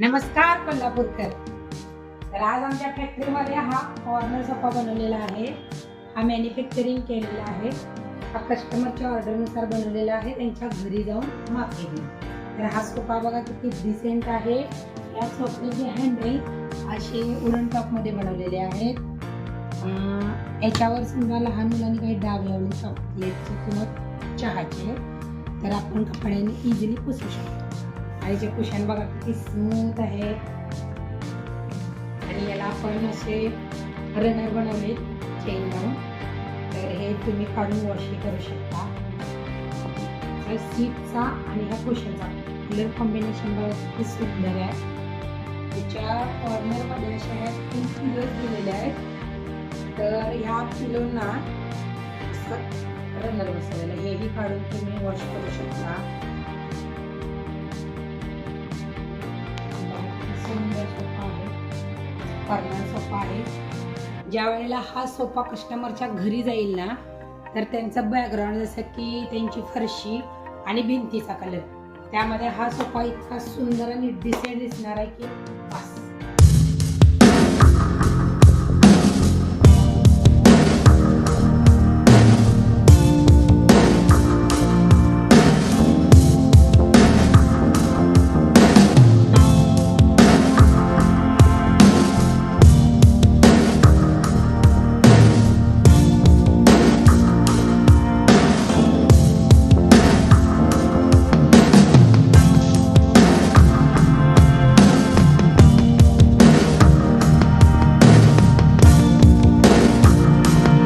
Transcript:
नमस्कार कोल्हापूरकर. तर आज आमच्या फॅक्टरीमध्ये हा कॉर्नर सोफा बनवलेला आहे. हा मॅन्युफॅक्चरिंग केलेला आहे. हा कस्टमरच्या ऑर्डरनुसार बनवलेला आहे, त्यांच्या घरी जाऊन माप घेतली. तर हा सोफा बघा किती डिसेंट आहे. या सोफ्याचे हँडल असे वुडन टॉपमध्ये बनवलेले आहेत. याच्यावर समजा लहान मुलांनी काही डाग लावले चॉकलेटचे किंवा चहाचे तर आपण कपड्याने इझिली पुसू शकतो. आणि जे कुशन बघा किती स्मूथ आहे. आणि याला आपण असे रनर बनवले चेन लावून, तर हे तुम्ही काढून वॉशही करू शकता. सीटचा आणि ह्या कुशनचा कलर कॉम्बिनेशन बघा किती सुंदर आहे. त्याच्या कॉर्नरमध्ये अशा 3 पिलोज दिलेले आहेत. तर ह्या पिलोंना रनर बसवलेलं, हेही काढून तुम्ही वॉश करू शकता. सुंदर सोफा आहे, कॉर्नर सोफा आहे. ज्या वेळेला हा सोफा कस्टमरच्या घरी जाईल ना, तर त्यांचा बॅकग्राऊंड जसं की त्यांची फरशी आणि भिंतीचा कलर, त्यामध्ये हा सोफा इतका सुंदर आणि डिसेंट दिसणार आहे की बस.